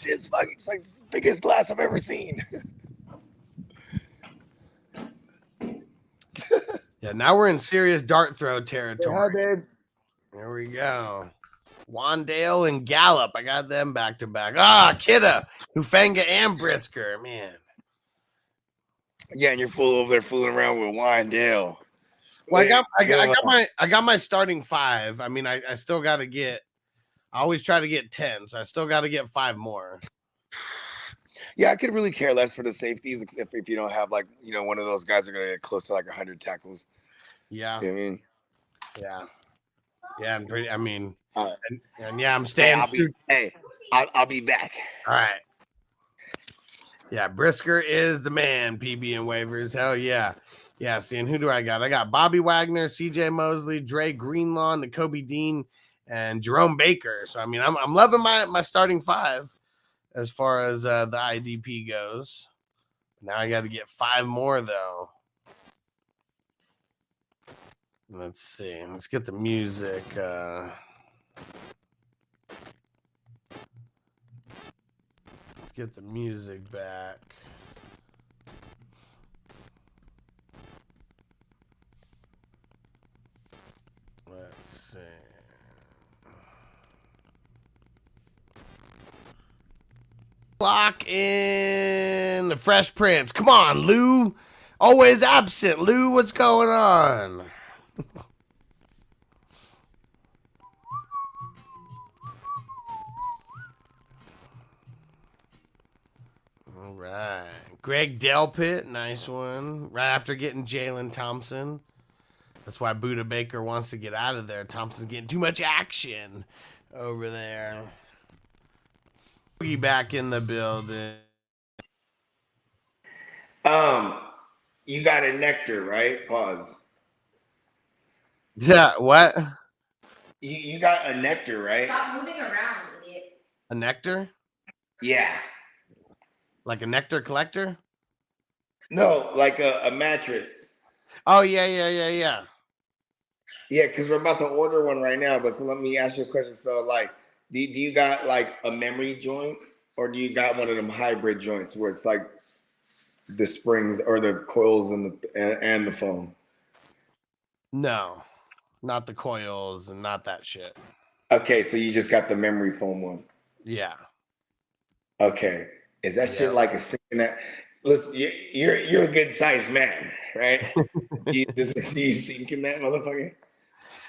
It's fucking, it's like the biggest glass I've ever seen. Yeah, now we're in serious dart throw territory. Hi, babe. There we go. Wandale and Gallup. I got them back to back. Ah, Kidda, Hufanga, and Brisker, man. Yeah, and you're over there fooling around with Wandale. Well, I got my starting 5. I mean, I still got to get. I always try to get 10, so I still got to get 5 more. Yeah, I could really care less for the safeties if you don't have like one of those guys are gonna get close to like 100 tackles. Yeah, you know what I mean, yeah, I'm pretty. I mean, and yeah, I'm staying. I'll be back. All right. Yeah, Brisker is the man. PB and waivers. Hell yeah. Yeah, seeing who do I got? I got Bobby Wagner, CJ Mosley, Dre Greenlaw, Nakobe Dean, and Jerome Baker. So I mean, I'm loving my starting 5 as far as the IDP goes. Now I got to get 5 more though. Let's see. Let's get the music. Let's get the music back. Let's see. Lock in the Fresh Prince. Come on, Lou. Always absent. Lou, what's going on? All right. Greg Delpit, nice one. Right after getting Jalen Thompson. That's why Buda Baker wants to get out of there. Thompson's getting too much action over there. Back in the building. You got a nectar, right? Pause. Yeah, what? You got a nectar, right? Stop moving around, idiot. A nectar? Yeah. Like a nectar collector? No, like a mattress. Oh, yeah. Yeah, because we're about to order one right now. But so let me ask you a question. So, like, do you got like a memory joint, or do you got one of them hybrid joints where it's like the springs or the coils and the foam? No, not the coils and not that shit. Okay, so you just got the memory foam one. Yeah. Okay, is that shit like a sinking that? Listen, you're a good sized man, right? do you sink in that motherfucker?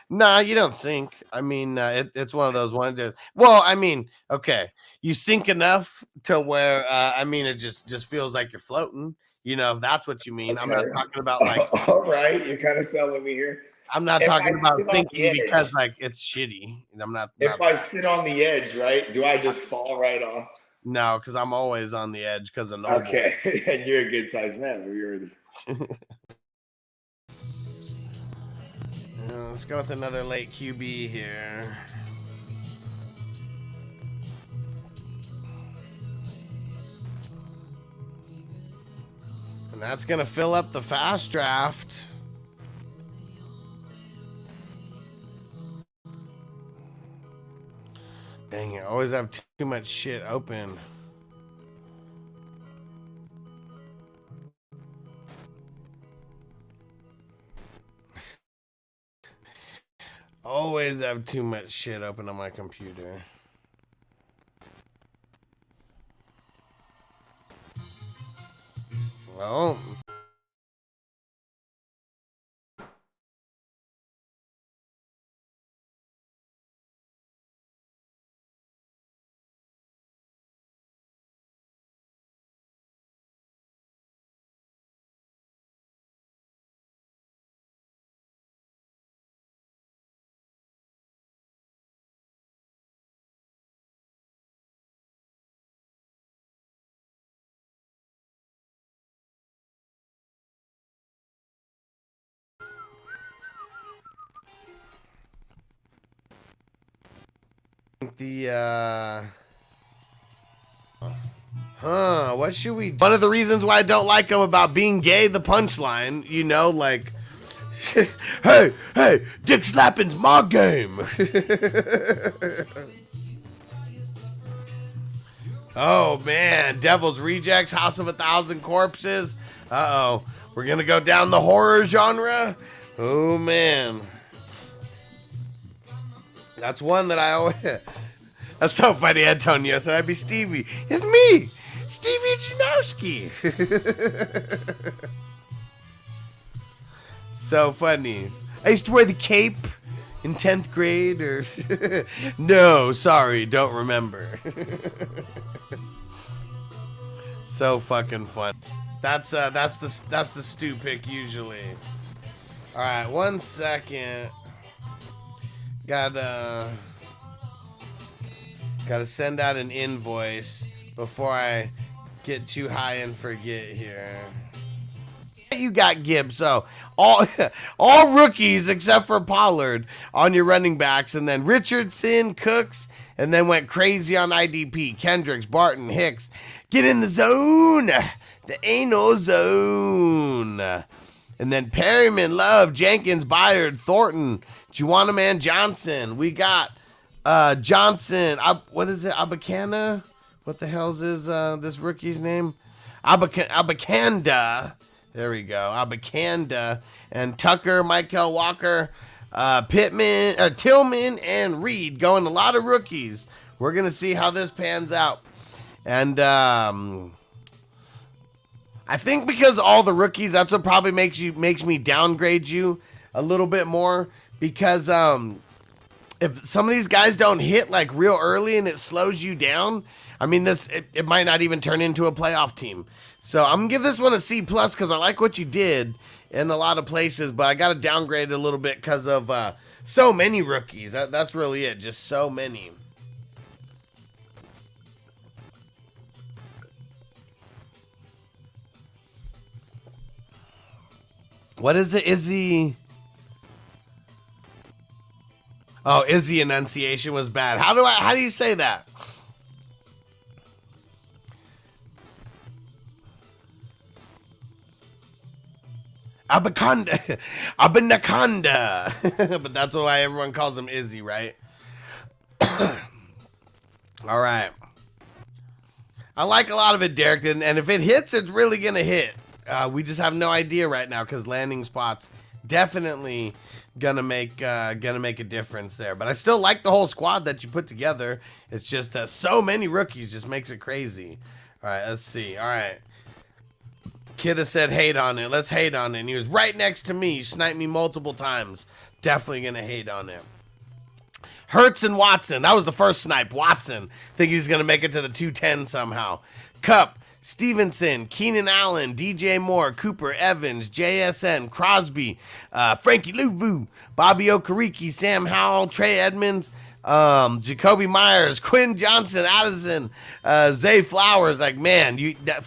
Nah, you don't sink. I mean, it's one of those ones. Well, I mean, okay, you sink enough to where I mean, it just feels like you're floating. If that's what you mean. Okay. I'm not talking about like. All right, you're kind of selling me here. I'm not talking about sinking because like it's shitty. I'm not. If I sit on the edge, right? Do I just fall right off? No, because I'm always on the edge because of Noble. Okay, and you're a good sized man. We already. Let's go with another late QB here. And that's going to fill up the fast draft. Dang it, always have too much shit open. Always have too much shit open on my computer. Well, what should we do? One of the reasons why I don't like him about being gay, the punchline, you know, like, hey, dick slapping's my game. Oh man, Devil's Rejects, House of a Thousand Corpses. Uh-oh, we're gonna go down the horror genre. Oh man. That's one that I always... That's so funny, Antonio said I'd be Stevie. It's me, Stevie Janowski. So funny. I used to wear the cape in 10th grade, or... No, sorry, don't remember. So fucking fun. That's the stew pick usually. All right, 1 second. Gotta send out an invoice before I get too high and forget here. You got Gibbs, so all rookies except for Pollard on your running backs, and then Richardson, Cooks, and then went crazy on IDP. Kendricks, Barton, Hicks. Get in the zone. The anal zone. And then Perryman, Love, Jenkins, Byard, Thornton, Juwanna Johnson. We got Johnson. What is it? Abakana? What the hell's this rookie's name? Abakanda. There we go. Abakanda. And Tucker, Michael Walker, Pittman, Tillman, and Reed. Going a lot of rookies. We're going to see how this pans out. And I think because all the rookies, that's what probably makes me downgrade you a little bit more. Because if some of these guys don't hit like real early and it slows you down, I mean, it might not even turn into a playoff team. So I'm gonna give this one a C+ because I like what you did in a lot of places, but I got to downgrade it a little bit because of so many rookies. That's really it, just so many. What is it? Izzy? Oh, Izzy enunciation was bad. How do you say that? Abaconda. Abanaconda. But that's why everyone calls him Izzy, right? All right. I like a lot of it, Derek, and if it hits, it's really gonna hit. We just have no idea right now because landing spots definitely gonna make a difference there. But I still like the whole squad that you put together. It's just so many rookies just makes it crazy. All right, let's see. All right. Kidda said hate on it. Let's hate on it. And he was right next to me. He sniped me multiple times. Definitely gonna hate on it. Hurts and Watson. That was the first snipe. Watson. Think he's gonna make it to the 210 somehow. Cup. Stevenson, Keenan Allen, DJ Moore, Cooper Evans, JSN, Crosby, Frankie Louvu, Bobby Okereke, Sam Howell, Trey Edmonds, Jacoby Myers, Quinn Johnson, Addison, Zay Flowers. Like, man,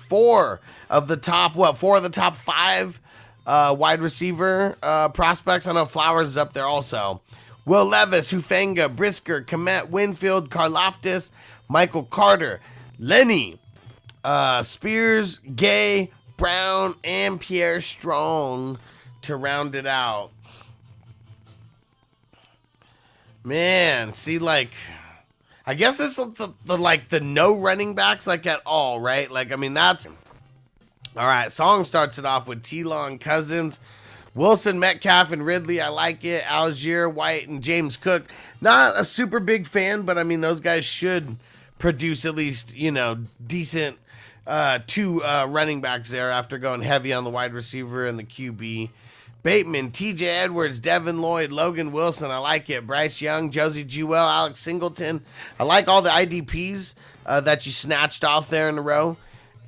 four of the top 5 wide receiver prospects. I know Flowers is up there also. Will Levis, Hufanga, Brisker, Komet, Winfield, Karlaftis, Michael Carter, Lenny, Spears, Gay, Brown, and Pierre Strong to round it I guess it's the like the no running backs like at all, right? Like I mean that's all right. Song starts it off with T-Law and Cousins, Wilson, Metcalf, and Ridley. I like it. Algier, White, and James Cook. Not a super big fan, but I mean those guys should produce at least decent two running backs there after going heavy on the wide receiver and the QB. Bateman, TJ Edwards, Devin Lloyd, Logan Wilson. I like it. Bryce Young, Josie Jewell, Alex Singleton. I like all the IDPs that you snatched off there in a row.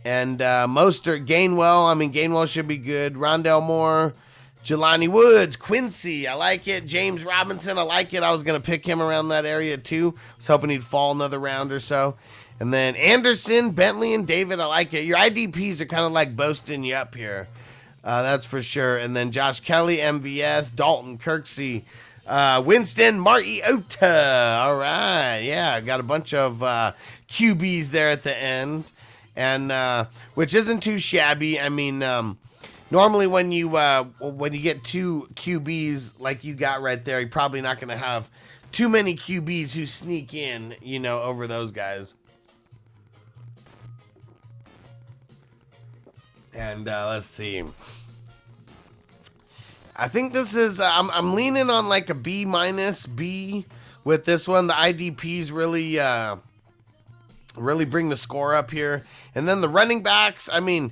And Mostert, Gainwell. I mean, Gainwell should be good. Rondell Moore, Jelani Woods, Quincy. I like it. James Robinson. I like it. I was going to pick him around that area too. I was hoping he'd fall another round or so. And then Anderson, Bentley, and David. I like it. Your IDPs are kind of like boasting you up here. That's for sure. And then Josh Kelly, MVS, Dalton, Kirksey, Winston, Mariota. All right. Yeah, got a bunch of QBs there at the end. And which isn't too shabby. I mean, normally when you get two QBs like you got right there, you're probably not going to have too many QBs who sneak in, over those guys. And let's see. I think this is I'm leaning on like a B- B with this one. The IDPs really bring the score up here. And then the running backs, I mean,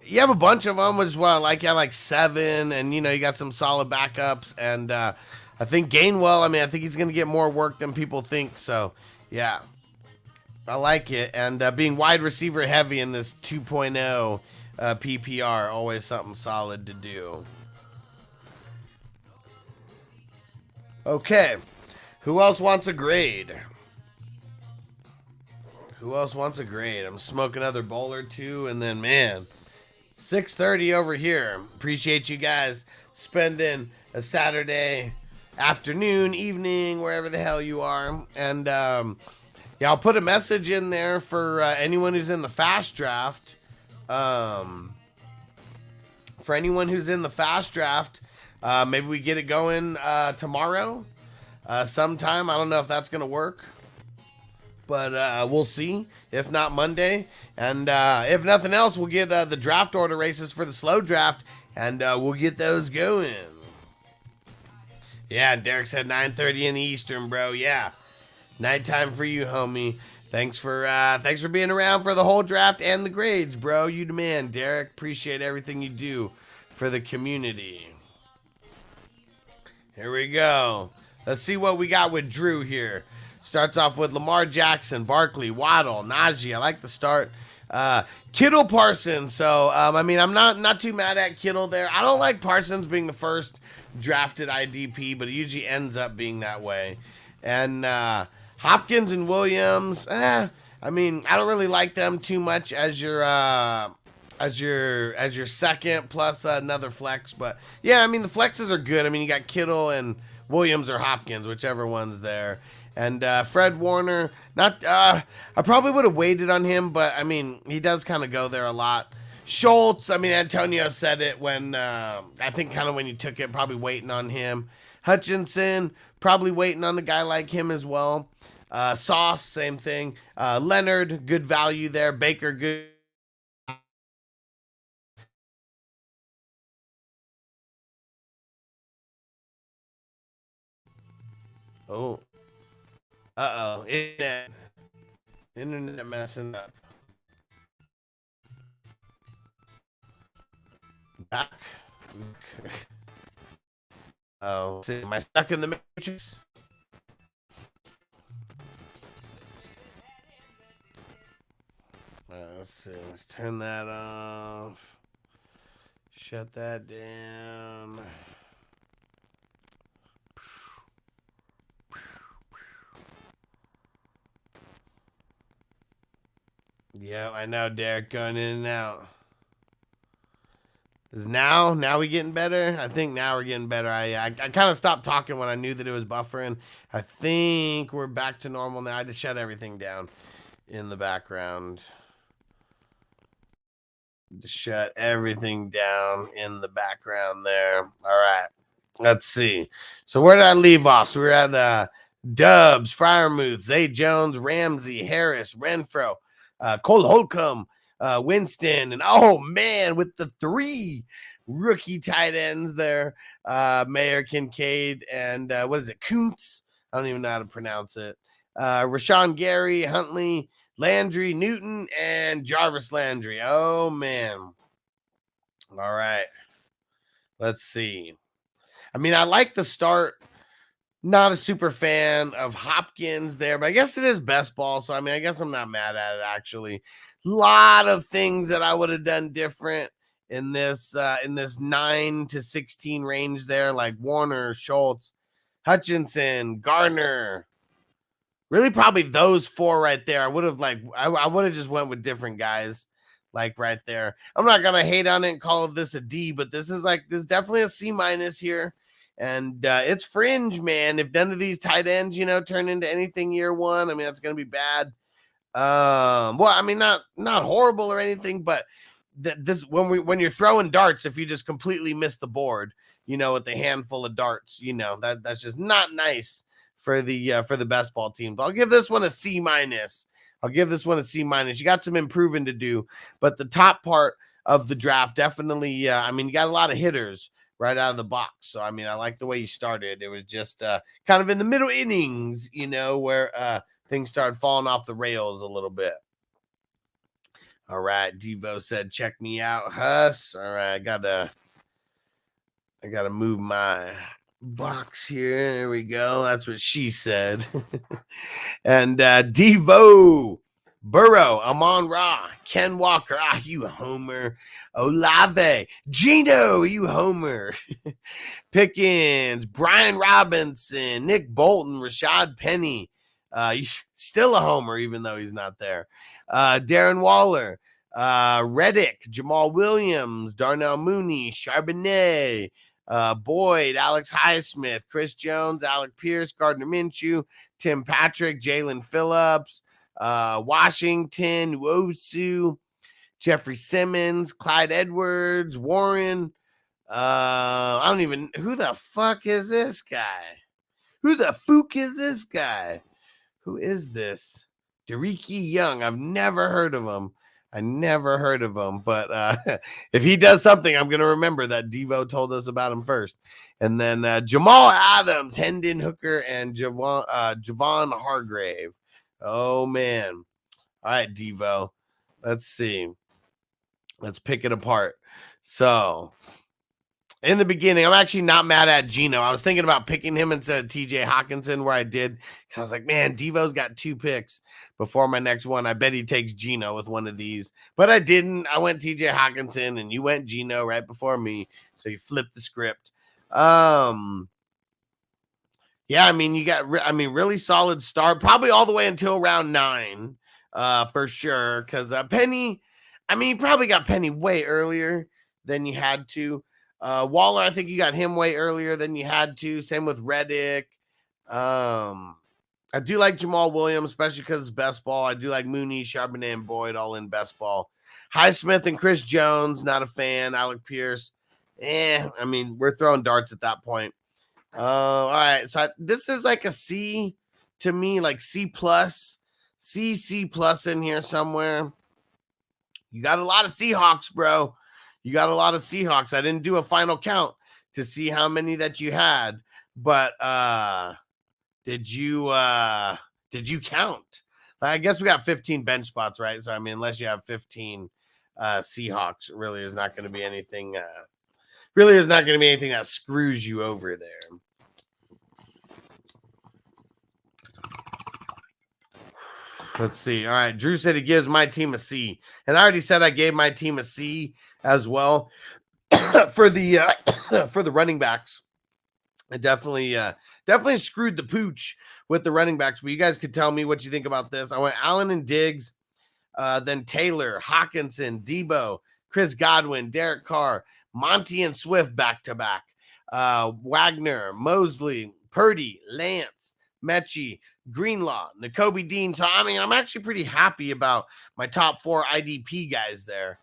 you have a bunch of them, which is what I like. You have like 7, and you got some solid backups. And I think Gainwell, I think he's going to get more work than people think. So, yeah, I like it. And being wide receiver heavy in this 2.0 PPR, always something solid to do. Okay, who else wants a grade? Who else wants a grade? I'm smoking another bowl or two, and then, man, 6:30 over here. Appreciate you guys spending a Saturday afternoon, evening, wherever the hell you are. And, yeah, I'll put a message in there for anyone who's in the fast draft. For anyone who's in the fast draft, maybe we get it going tomorrow sometime. I don't know if that's going to work. But we'll see. If not, Monday. And if nothing else, we'll get the draft order races for the slow draft. And we'll get those going. Yeah, Derek said 9:30 in the Eastern, bro. Yeah. Nighttime for you, homie. Thanks for being around for the whole draft and the grades, bro. You the man, Derek. Appreciate everything you do for the community. Here we go. Let's see what we got with Drew here. Starts off with Lamar Jackson, Barkley, Waddle, Najee. I like the start. Kittle, Parsons. So, I'm not too mad at Kittle there. I don't like Parsons being the first drafted IDP, but it usually ends up being that way. And Hopkins and Williams. I don't really like them too much as your second plus another flex. But yeah, the flexes are good. You got Kittle and Williams or Hopkins, whichever one's there. And Fred Warner, I probably would have waited on him, but he does kind of go there a lot. Schultz, Antonio said it when, I think kind of when you took it, probably waiting on him. Hutchinson, probably waiting on a guy like him as well. Sauce, same thing. Leonard, good value there. Baker, good. Oh. Uh-oh. Internet messing up. Back. Oh, see, am I stuck in the matrix? Let's see. Let's turn that off. Shut that down. Yeah, I know, Derek, going in and out. Is now we getting better? I think now we're getting better. I kind of stopped talking when I knew that it was buffering. I think we're back to normal now. I just shut everything down in the background. Just shut everything down in the background there. All right. Let's see. So where did I leave off? So we're at Dubs, Fryermuth, Zay Jones, Ramsey, Harris, Renfro, Cole Holcomb, Winston, and oh man, with the 3 rookie tight ends there, Mayor, Kincaid, and what is it, Kuntz? I don't even know how to pronounce it. Rashawn Gary, Huntley, Landry, Newton, and Jarvis Landry. Oh man. All right. Let's see. I mean, I like the start. Not a super fan of Hopkins there, but I guess it is best ball. So, I mean, I guess I'm not mad at it, actually. A lot of things that I would have done different in this 9 to 16 range there, like Warner, Schultz, Hutchinson, Garner. Really, probably those 4 right there. I would have I would have just went with different guys, like right there. I'm not gonna hate on it and call this a D, but this is definitely a C- here. And it's fringe, man. If none of these tight ends, turn into anything year 1, I mean, that's going to be bad. Well, I mean, not horrible or anything, but this when you're throwing darts, if you just completely miss the board, with a handful of darts, that's just not nice for the best ball teams. I'll give this one a C-. I'll give this one a C-. You got some improving to do, but the top part of the draft definitely, I mean, you got a lot of hitters right out of the box. So, I mean, I like the way you started. It was just kind of in the middle innings, where things started falling off the rails a little bit. All right. Devo said, check me out, Huss. All right. I gotta move my box here. There we go. That's what she said. And Devo, Burrow, Amon Ra, Ken Walker, you homer. Olave, Gino, you homer. Pickens, Brian Robinson, Nick Bolton, Rashad Penny, still a homer even though he's not there. Darren Waller, Reddick, Jamal Williams, Darnell Mooney, Charbonnet, Boyd, Alex Highsmith, Chris Jones, Alec Pierce, Gardner Minshew, Tim Patrick, Jalen Phillips, Washington, Wosu, Jeffrey Simmons, Clyde Edwards, Warren. I don't even, who the fuck is this guy? Who the fuck is this guy? Who is this? Deriki Young. I've never heard of him. But if he does something, I'm going to remember that Devo told us about him first. And then Jamal Adams, Hendon Hooker, and Javon Hargrave. Oh, man. All right, Devo. Let's see. Let's pick it apart. So, in the beginning, I'm actually not mad at Gino. I was thinking about picking him instead of TJ Hawkinson, where I did. Because I was like, man, Devo's got 2 picks before my next one. I bet he takes Gino with one of these. But I didn't. I went TJ Hawkinson, and you went Gino right before me. So you flipped the script. Yeah, I mean, you got, really solid start. Probably all the way until round 9, for sure. Because Penny, you probably got Penny way earlier than you had to. Waller, I think you got him way earlier than you had to. Same with Reddick. I do like Jamal Williams, especially because it's best ball. I do like Mooney, Charbonnet, and Boyd all in best ball. Highsmith and Chris Jones, not a fan. Alec Pierce, we're throwing darts at that point. All right, so this is like a C to me, like C+, C+ in here somewhere. You got a lot of Seahawks, bro. You got a lot of Seahawks. I didn't do a final count to see how many that you had, but did you count? I guess we got 15 bench spots, right? So unless you have 15 Seahawks, really is not going to be anything. Really is not going to be anything that screws you over there. Let's see. All right. Drew said he gives my team a C. And I already said I gave my team a C as well for the running backs. I definitely screwed the pooch with the running backs. But you guys could tell me what you think about this. I went Allen and Diggs, then Taylor, Hawkinson, Debo, Chris Godwin, Derek Carr, Monty and Swift back-to-back, Wagner, Mosley, Purdy, Lance, Mechie, Greenlaw, Nakobe Dean. So, I'm actually pretty happy about my top 4 IDP guys there.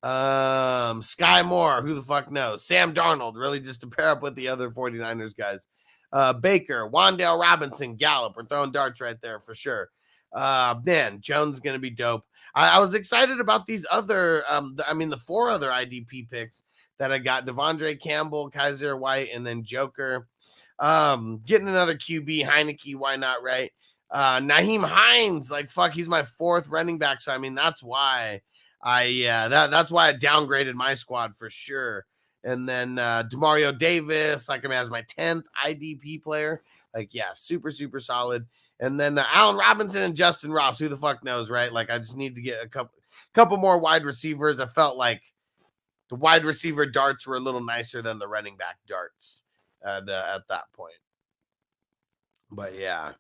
Sky Moore, who the fuck knows? Sam Darnold, really just to pair up with the other 49ers guys. Baker, Wandale Robinson, Gallup. We're throwing darts right there for sure. Man, Jones is going to be dope. I was excited about these other, the 4 other IDP picks that I got. Devondre Campbell, Kaiser White, and then Joker. Getting another QB, Heineke, why not, right? Naheem Hines, like, fuck, he's my 4th running back. So, I mean, that's why that's why I downgraded my squad for sure. And then Demario Davis, like, as my 10th IDP player. Like, yeah, super, super solid. And then Allen Robinson and Justin Ross, who the fuck knows, right? Like, I just need to get a couple more wide receivers. I felt like the wide receiver darts were a little nicer than the running back darts at that point. But yeah,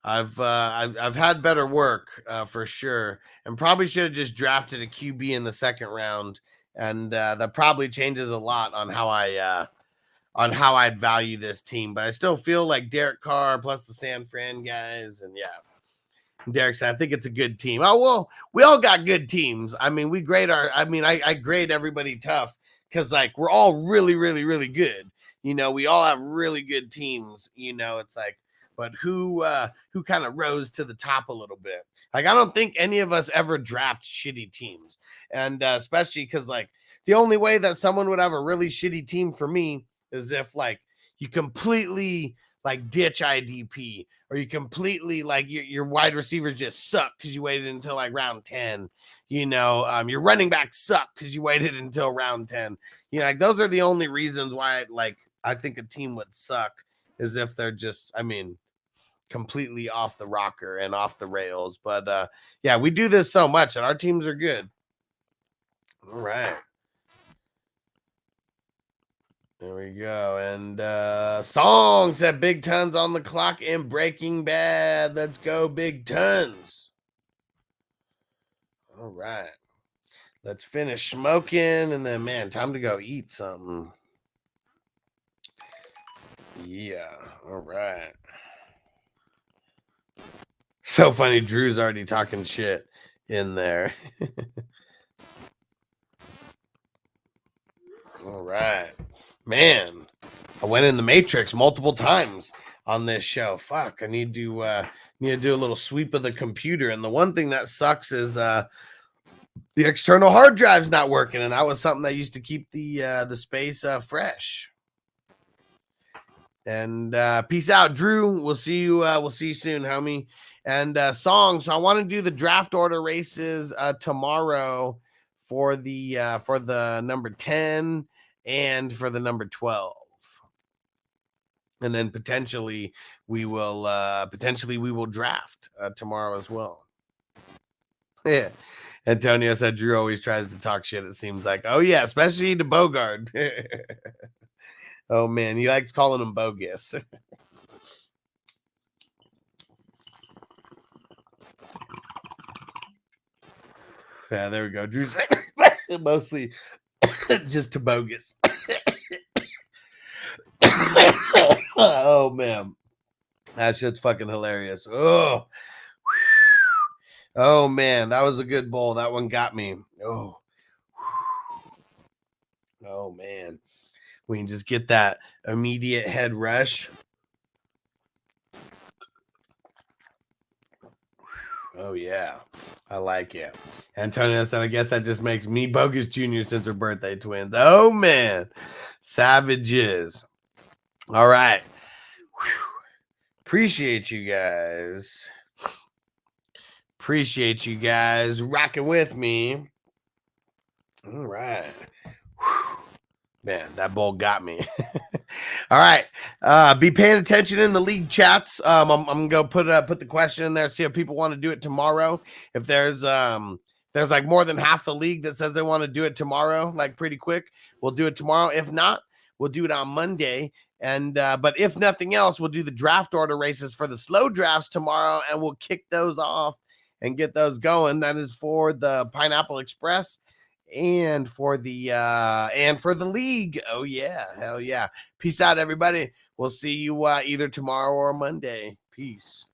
I've had better work for sure, and probably should have just drafted a QB in the 2nd round, and that probably changes a lot on how I'd value this team. But I still feel like Derek Carr plus the San Fran guys, and yeah, Derek said I think it's a good team. Oh well, we all got good teams. I mean, we grade I grade everybody tough because like we're all really, really, really good. You know, we all have really good teams. You know, it's like, but who kind of rose to the top a little bit? Like, I don't think any of us ever draft shitty teams, and especially because like the only way that someone would have a really shitty team for me is if like you completely like ditch IDP, or you completely like your wide receivers just suck because you waited until like round 10. You know, your running backs suck because you waited until round 10. You know, like those are the only reasons why I think a team would suck, is if they're just, completely off the rocker and off the rails. But yeah, we do this so much and our teams are good. All right. There we go. And Song said Big Tons on the clock in Breaking Bad. Let's go, Big Tons. All right. Let's finish smoking, and then, man, time to go eat something. Yeah. All right. So funny. Drew's already talking shit in there. All right. Man, I went in the Matrix multiple times on this show. Fuck, I need to do a little sweep of the computer. And the one thing that sucks is the external hard drive's not working, and that was something that used to keep the space fresh. And peace out, Drew. We'll see you soon, homie. And Song. So I want to do the draft order races tomorrow for the number 10 and for the number 12. And then potentially we will draft tomorrow as well. Yeah. Antonio said Drew always tries to talk shit, it seems like. Oh yeah, especially to Bogard. Oh man, he likes calling him bogus. Yeah, there we go. Drew's mostly just to bogus. Oh man, that shit's fucking hilarious. Oh man, that was a good bowl. That one got me. Oh man, we can just get that immediate head rush. Oh yeah, I like it. Antonio said, I guess that just makes me Bogus Jr. since we're birthday twins. Oh man, savages. All right. Whew. Appreciate you guys. Appreciate you guys rocking with me. All right. Whew. Man, that bowl got me. All right. Be paying attention in the league chats. I'm gonna put the question in there, see if people want to do it tomorrow. If there's like more than half the league that says they want to do it tomorrow, like pretty quick, we'll do it tomorrow. If not, we'll do it on Monday. And but if nothing else, we'll do the draft order races for the slow drafts tomorrow, and we'll kick those off and get those going. That is for the Pineapple Express and for the league. Oh yeah, hell yeah. Peace out, everybody. We'll see you either tomorrow or Monday. Peace.